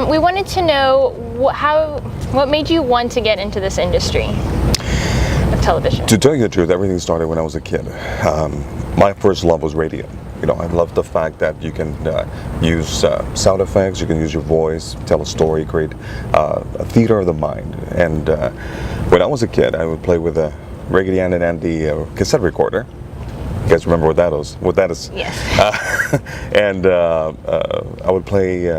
We wanted to know what made you want to get into this industry of television? To tell you the truth, everything started when I was a kid. My first love was radio. I love the fact that you can use sound effects, you can use your voice, tell a story, create a theater of the mind. And when I was a kid, I would play with a Raggedy Ann and Andy cassette recorder. You guys remember what that is? Yes. And I would play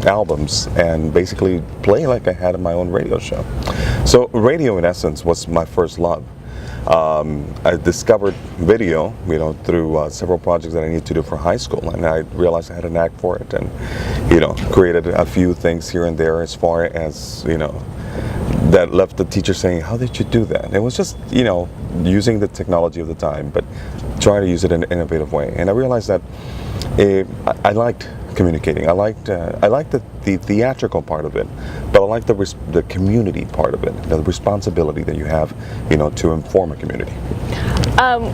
albums and basically play like I had my own radio show. So radio, in essence, was my first love. I discovered video, through several projects that I needed to do for high school, and I realized I had a knack for it, and created a few things here and there as far as that left the teacher saying, "How did you do that?" It was just using the technology of the time, but trying to use it in an innovative way. And I realized that I liked communicating. I liked the theatrical part of it, but I liked the community part of it, the responsibility that you have, to inform a community.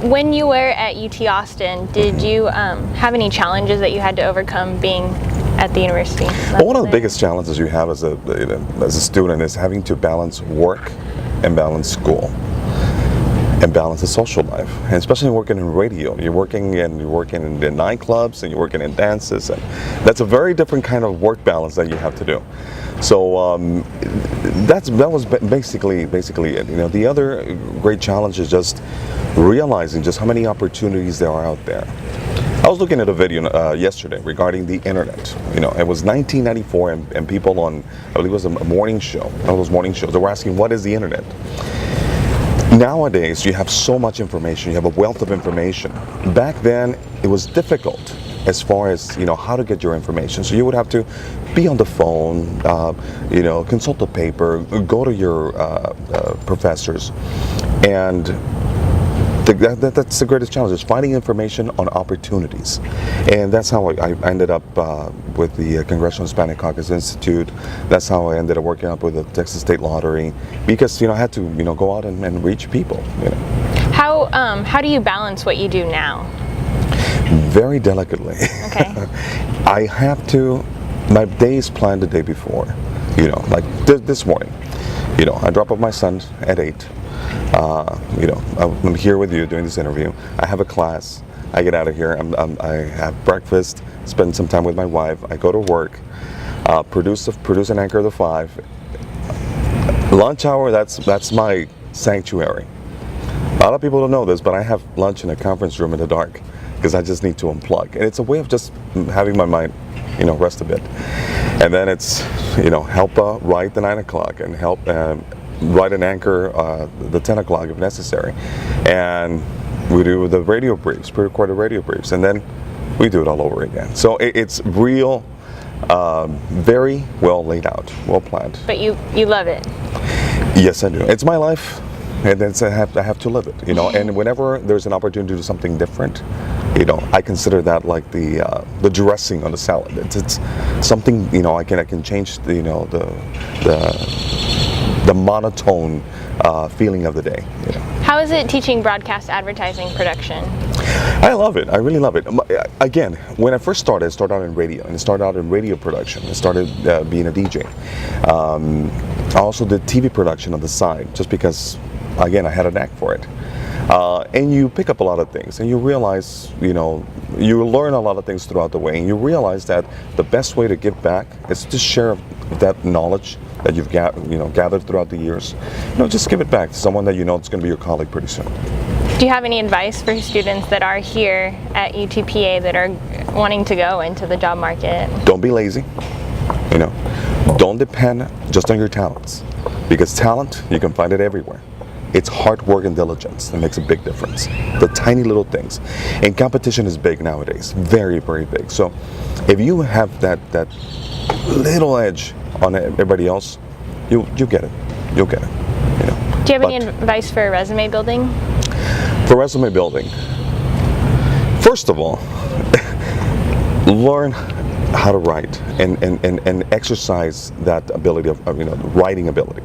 When you were at UT Austin, did you have any challenges that you had to overcome being at the university? Well, one of the biggest challenges you have as a student is having to balance work and balance school and balance the social life, and especially working in radio. You're working in the nightclubs, and you're working in dances, and that's a very different kind of work balance that you have to do. So that was basically it. The other great challenge is just realizing just how many opportunities there are out there. I was looking at a video yesterday regarding the internet. It was 1994, and people on, I believe it was a morning show, one of those morning shows, they were asking, what is the internet? Nowadays, you have so much information, you have a wealth of information. Back then, it was difficult as far as, how to get your information. So you would have to be on the phone, consult the paper, go to your professors, and that's the greatest challenge, is finding information on opportunities. And that's how I ended up with the Congressional Hispanic Caucus Institute. That's how I ended up working up with the Texas State Lottery, because I had to go out and reach people. How do you balance what you do now? Very delicately. Okay. I have to. My day is planned the day before. Like this morning. I drop off my son at 8. I'm here with you doing this interview. I have a class. I get out of here. I have breakfast. Spend some time with my wife. I go to work. Produce an anchor of the 5. Lunch hour. That's my sanctuary. A lot of people don't know this, but I have lunch in a conference room in the dark because I just need to unplug. And it's a way of just having my mind, rest a bit. And then it's, help write the 9 o'clock and help write an anchor the 10 o'clock if necessary. And we do the radio briefs, pre-recorded radio briefs, and then we do it all over again. So it's real, very well laid out, well planned. But you love it. Yes, I do. It's my life. And then I have to live it, And whenever there's an opportunity to do something different, I consider that like the dressing on the salad. It's something, I can change the monotone feeling of the day. How is it teaching broadcast advertising production? I love it. I really love it. Again, when I first started, I started out in radio, and I started out in radio production. I started being a DJ. I also did TV production on the side, just because, again, I had a knack for it. And you pick up a lot of things, and you realize, you learn a lot of things throughout the way, and you realize that the best way to give back is to share that knowledge that you've gathered throughout the years. Just give it back to someone that it's going to be your colleague pretty soon. Do you have any advice for students that are here at UTPA that are wanting to go into the job market? Don't be lazy. Don't depend just on your talents, because talent, you can find it everywhere. It's hard work and diligence that makes a big difference. The tiny little things. And competition is big nowadays. Very, very big. So if you have that little edge on everybody else, you get it. You'll get it. Do you have any advice for resume building? For resume building, first of all, learn how to write and exercise that ability of writing ability.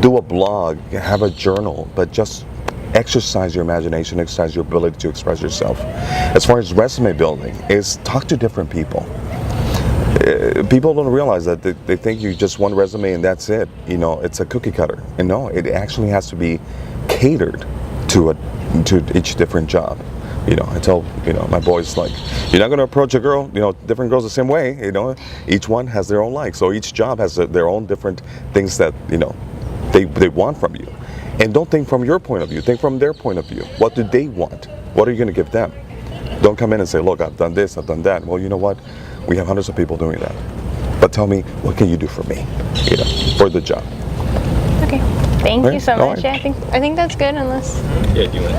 Do a blog, have a journal, but just exercise your imagination, exercise your ability to express yourself. As far as resume building is, talk to different people. people don't realize that they think you just one resume and that's it. You know, it's a cookie cutter. And no, it actually has to be catered to each different job. You know, I tell my boys, like, you're not going to approach a girl, different girls the same way. You know, each one has their own like. So each job has their own different things that they want from you. And don't think from your point of view. Think from their point of view. What do they want? What are you going to give them? Don't come in and say, look, I've done this, I've done that. Well, you know what? We have hundreds of people doing that. But tell me, what can you do for me? For the job. Okay. Thank you so All much. right. Yeah, I think that's good unless. Yeah, do you want